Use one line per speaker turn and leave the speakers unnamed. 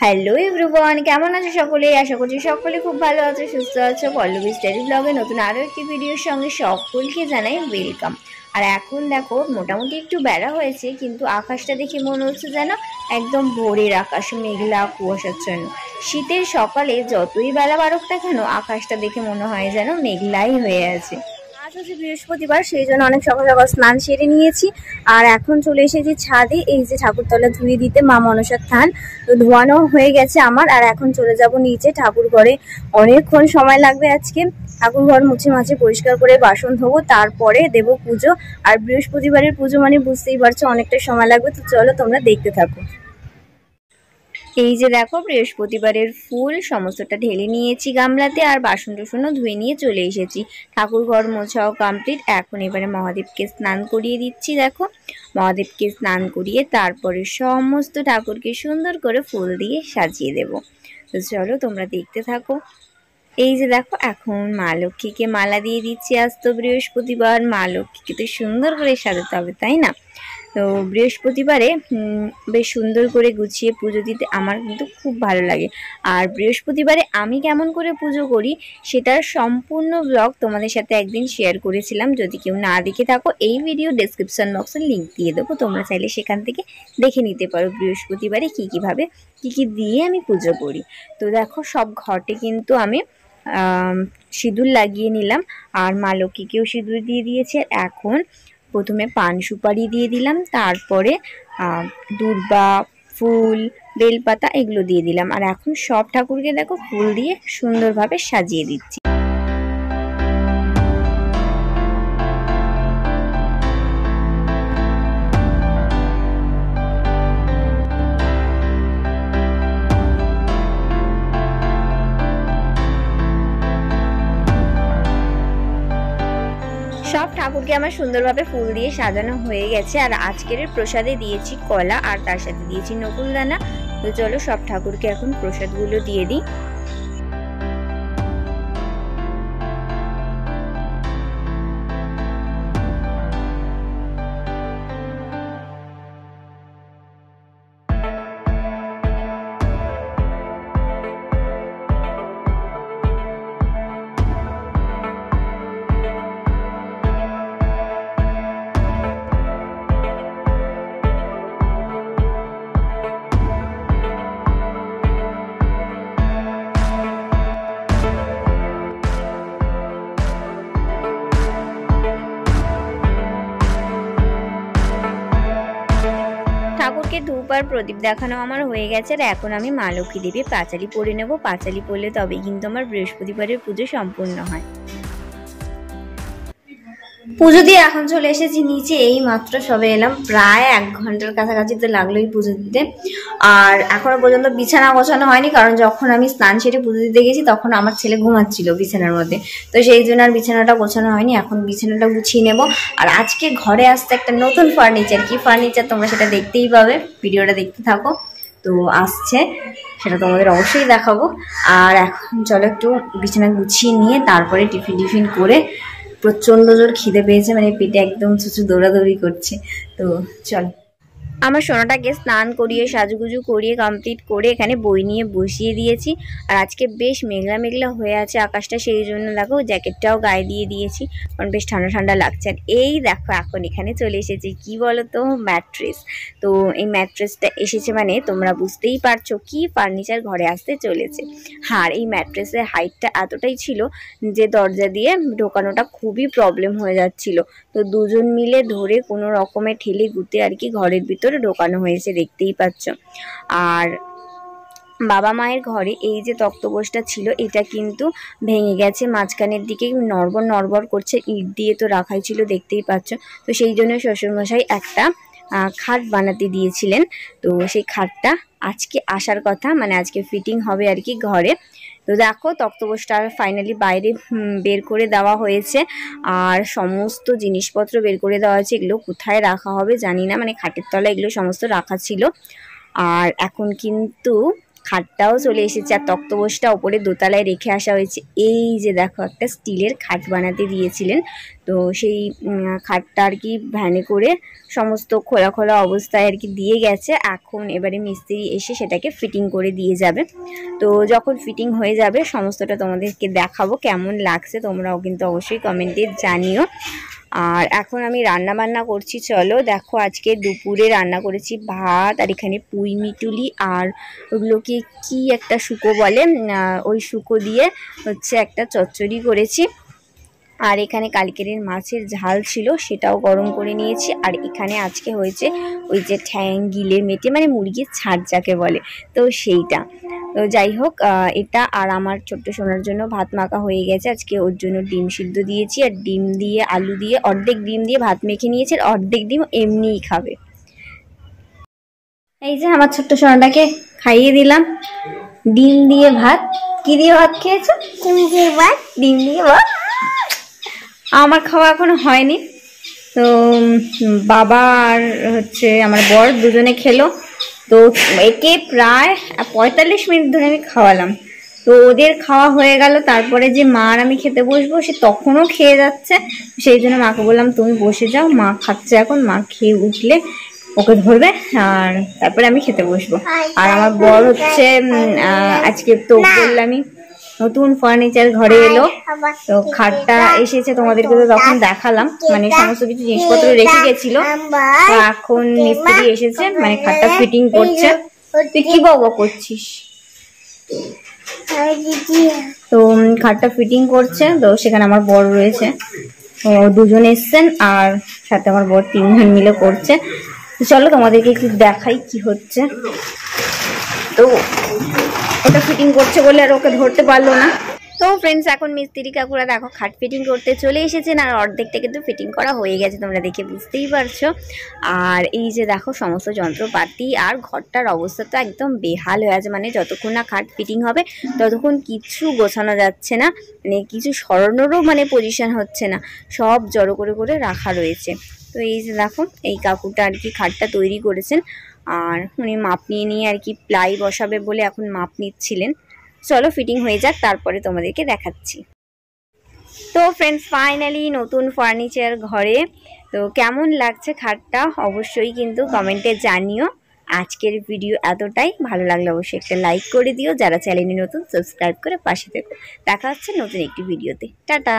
Hello everyone, কেমন আছো সকলে? আশা করছি সকলে খুব ভালো আছো, সুস্থ আছো। পল্লবী স্টাডি ব্লগে নতুন আরও একটি ভিডিওর সঙ্গে সকলকে জানাই ওয়েলকাম। আর এখন দেখো মোটামুটি একটু বেলা হয়েছে, কিন্তু আকাশটা দেখে মনে হচ্ছে যেন একদম ভোরের আকাশ, মেঘলা কুয়াশাচ্ছন্ন। শীতের সকালে যতই বেলা বাড়ুক না কেন, আকাশটা দেখে মনে হয় যেন মেঘলাই হয়ে আছে। আজ হচ্ছে বৃহস্পতিবার, সেই জন্য অনেক সকাল সকাল স্নান সেরে নিয়েছি। আর এখন চলে এসেছি ছাদে, এই যে ঠাকুরতলা ধুয়ে দিতে, মা মনসার থান তো ধোয়ানো হয়ে গেছে আমার। আর এখন চলে যাব নিচে ঠাকুর ঘরে, অনেকক্ষণ সময় লাগবে আজকে। ঠাকুর ঘর মুছে মাছে পরিষ্কার করে বাসন ধোবো, তারপরে দেব পুজো। আর বৃহস্পতিবারের পুজো মানে বুঝতেই পারছো অনেকটা সময় লাগবে, তো চলো তোমরা দেখতে থাকো। এই যে দেখো বৃহস্পতিবারের ফুল সমস্তটা ঢেলে নিয়েছি গামলাতে, আর বাসন টাসনও ধুয়ে নিয়ে চলে এসেছি। ঠাকুর ঘর মোছাও কমপ্লিট। এখন এবারে মহাদেবকে স্নান করিয়ে দিচ্ছি। দেখো মহাদেবকে স্নান করিয়ে তারপরে সমস্ত ঠাকুরকে সুন্দর করে ফুল দিয়ে সাজিয়ে দেব। তো চলো তোমরা দেখতে থাকো। এই যে দেখো এখন মা লক্ষ্মীকে মালা দিয়ে দিচ্ছি। আজ তো বৃহস্পতিবার, মা লক্ষ্মীকে তো সুন্দর করে সাজাতে হবে, তাই না? তো বৃহস্পতিবারে বেশ সুন্দর করে গুছিয়ে পুজো দিতে আমার কিন্তু খুব ভালো লাগে। আর বৃহস্পতিবারে আমি কেমন করে পুজো করি সেটার সম্পূর্ণ ব্লগ তোমাদের সাথে একদিন শেয়ার করেছিলাম। যদি কেউ না দেখে থাকো, এই ভিডিও ডেসক্রিপশন বক্সে লিঙ্ক দিয়ে দেবো, তোমরা চাইলে সেখান থেকে দেখে নিতে পারো বৃহস্পতিবারে কীভাবে কী দিয়ে আমি পুজো করি। তো দেখো সব ঘটে কিন্তু আমি সিঁদুর লাগিয়ে নিলাম, আর মা লক্ষ্মীকেও সিঁদুর দিয়ে দিয়েছে। এখন প্রথমে পান সুপারি দিয়ে দিলাম, তারপরে দূর্বা, ফুল, বেলপাতা এগুলো দিয়ে দিলাম। আর এখন সব ঠাকুরকে দেখো ফুল দিয়ে সুন্দরভাবে সাজিয়ে দিচ্ছি। সব ঠাকুরকে আমার সুন্দরভাবে ফুল দিয়ে সাজানো হয়ে গেছে। আর আজকের প্রসাদে দিয়েছি কলা, আর তার সাথে দিয়েছি নকুলদানা। তো চলো সব ঠাকুরকে এখন প্রসাদগুলো দিয়ে দিই। ঠাকুরকে ধূপ আর প্রদীপ দেখানো আমার হয়ে গেছে। আর এখন আমি মা লক্ষ্মী দেবী পাঁচালি পরে নেব। পাঁচালি পরলে তবেই কিন্তু আমার বৃহস্পতিবারের পুজো সম্পূর্ণ হয়। পুজো দিয়ে এখন চলে এসেছি নিচে, এই মাত্র সবে এলাম, প্রায় 1 ঘন্টার কাছাকাছি তো লাগলোই পুজো দিতে। আর এখনো পর্যন্ত বিছানা গোছানো হয়নি, কারণ যখন আমি স্নান সেরে পুজো দিতে গেছি তখন আমার ছেলে ঘুমাচ্ছিল বিছানার মধ্যে, তো সেই জন্য আর বিছানাটা গোছানো হয়নি। এখন বিছানাটা গুছিয়ে নেব। আর আজকে ঘরে আসতে একটা নতুন ফার্নিচার, কি ফার্নিচার তোমরা সেটা দেখতেই পাবে, ভিডিওটা দেখতে থাকো। তো আসছে সেটা তোমাদের অবশ্যই দেখাবো। আর এখন চলো একটু বিছানা গুছিয়ে নিয়ে তারপরে টিফিন করে, প্রচন্ড জোর খিদে পেয়েছে, মানে পেটে একদম চুচু দৌড়াদৌড়ি করছে। তো চল। আমার সোনাটাকে স্নান করিয়ে সাজুগুজু করিয়ে কমপ্লিট করে এখানে বই নিয়ে বসিয়ে দিয়েছি। আর আজকে বেশ মেঘলা মেঘলা হয়ে আছে আকাশটা, সেই জন্য দেখো জ্যাকেটটাও গায়ে দিয়ে দিয়েছি, কারণ বেশ ঠান্ডা ঠান্ডা লাগছে। আর এই দেখো এখন এখানে চলে এসেছে কি বলো তো, ম্যাট্রেস। তো এই ম্যাট্রেসটা এসেছে মানে তোমরা বুঝতেই পারছো কি ফার্নিচার ঘরে আসতে চলেছে। আর এই ম্যাট্রেসের হাইটটা এতটাই ছিল যে দরজা দিয়ে ঢোকানোটা খুবই প্রবলেম হয়ে যাচ্ছিল। তো দুজন মিলে ধরে কোনো রকমে ঠেলে গুতে আর কি ঘরের ভিতরে ঢোকানো হয়েছে, দেখতেই পাচ্ছ। আর বাবা মায়ের ঘরে এই যে তক্তপোষটা ছিল এটা কিন্তু ভেঙে গেছে, মাঝখানের দিকে নড়বড় নড়বড় করছে, ইট দিয়ে তো রাখাই ছিল, দেখতেই পাচ্ছ। তো সেই জন্য শ্বশুরমশাই একটা খাট বানাতে দিয়েছিলেন। তো সেই খাটটা আজকে আসার কথা, মানে আজকে ফিটিং হবে আর কি ঘরে। তো দেখো তক্তপোষটা ফাইনালি বাইরে বের করে দেওয়া হয়েছে, আর সমস্ত জিনিসপত্র বের করে দেওয়া হয়েছে। এগুলো কোথায় রাখা হবে জানি না, মানে খাটের তলায় এগুলো সমস্ত রাখা ছিল। আর এখন কিন্তু খাটটাও চলে এসেছে আর তক্তপোষটা ওপরে দোতলায় রেখে আসা হয়েছে। এই যে দেখো একটা স্টিলের খাট বানাতে দিয়েছিলেন, তো সেই খাটটা আর কি ভ্যানে করে সমস্ত খোলা খোলা অবস্থায় আর কি দিয়ে গেছে। এখন এবারে মিস্ত্রি এসে সেটাকে ফিটিং করে দিয়ে যাবে। তো যখন ফিটিং হয়ে যাবে সমস্তটা তোমাদেরকে দেখাবো কেমন লাগছে, তোমরাও কিন্তু অবশ্যই কমেন্টে জানিও। আর এখন আমি রান্না বান্না করছি, চলো দেখো। আজকে দুপুরে রান্না করেছি ভাত, আর এখানে পুঁই মিটুলি আর ওগুলোকে কি একটা শুকো বলে, ওই শুকো দিয়ে হচ্ছে একটা চচ্চড়ি করেছি। আর এখানে কালকের মাছের ঝাল ছিল, সেটাও গরম করে নিয়েছি। আর এখানে আজকে হয়েছে ওই যে ঠ্যাং গিলে মেটে, মানে মুরগির ছাড় যাকে বলে, তো সেইটা। তো যাই হোক, এটা আর আমার ছোট্ট সোনার জন্য ভাত মাখা হয়ে গেছে। আজকে ওর জন্য ডিম সিদ্ধ দিয়েছি, আর ডিম দিয়ে আলু দিয়ে অর্ধেক ডিম দিয়ে ভাত মেখে নিয়েছি, আর অর্ধেক ডিম এমনিই খাবে। এই যে আমার ছোট্ট সোনাটাকে খাইয়ে দিলাম ডিম দিয়ে ভাত। কি দিয়ে ভাত খেয়েছো? ডিম দিয়ে ভাত। ডিম দিয়ে ভাত আমার খাওয়া এখনো হয়নি। তো বাবা আর হচ্ছে আমার বর দুজনে খেলো। তো একে প্রায় 45 মিনিট ধরে আমি খাওয়ালাম। তো ওদের খাওয়া হয়ে গেল, তারপরে যে মা আর আমি খেতে বসবো, সে তখনও খেয়ে যাচ্ছে। সেই জন্য মাকে বললাম তুমি বসে যাও, মা খাচ্ছে এখন, মা খেয়ে উঠলে ওকে ধরবে আর তারপরে আমি খেতে বসবো। আর আমার বর হচ্ছে আজকে তো বললামই নতুন ফার্নিচার ঘরে এলো, তো খাটটা এসেছে, তোমাদেরকে তো তখন দেখালাম, মানে সমস্ত কিছু জিনিসপত্র রেখে গেছিল। তো এখন মিস্ত্রি এসেছে, মানে খাটটা ফিটিং করছে। তুই কি বাবা করছিস? তো খাটটা ফিটিং করছে, তো সেখানে আমার বর রয়েছে, তো দুজন এসছেন আর সাথে আমার বর, তিনজন মিলে করছে। চলো তোমাদেরকে একটু দেখাই কি হচ্ছে। তো ওটা ফিটিং করছে বলে আর ওকে ধরতে পারলো না। তো ফ্রেন্ডস, এখন মিস্ত্রি কাকুরা দেখো খাট ফিটিং করতে চলে এসেছেন, আর অর্ধেকটা কিন্তু ফিটিং করা হয়ে গেছে, তোমরা দেখে বুঝতেই পারছো। আর এই যে দেখো সমস্ত যন্ত্রপাতি, আর ঘরটার অবস্থা তো একদম বেহাল হয়ে আছে, মানে যতক্ষণ না খাট ফিটিং হবে ততক্ষণ কিছু গোছানো যাচ্ছে না, মানে কিছু সরানোরও মানে পজিশন হচ্ছে না, সব জড়ো করে করে রাখা রয়েছে। তো এই যে দেখো এই কাকুটা আর কি খাটটা তৈরি করেছেন, আর উনি মাপ নিয়ে নিয়ে আর কি প্লাই বসাবে বলে এখন মাপ নিচ্ছিলেন। চলো ফিটিং হয়ে যাক, তারপরে তোমাদেরকে দেখাচ্ছি। তো ফ্রেন্ডস, ফাইনালি নতুন ফার্নিচার ঘরে। তো কেমন লাগছে খাটটা অবশ্যই কিন্তু কমেন্টে জানিও। আজকের ভিডিও এতটাই, ভালো লাগলে অবশ্যই একটা লাইক করে দিও, যারা চ্যানেলে নতুন সাবস্ক্রাইব করে পাশে থেকো। দেখা হচ্ছে নতুন একটি ভিডিওতে। টাটা।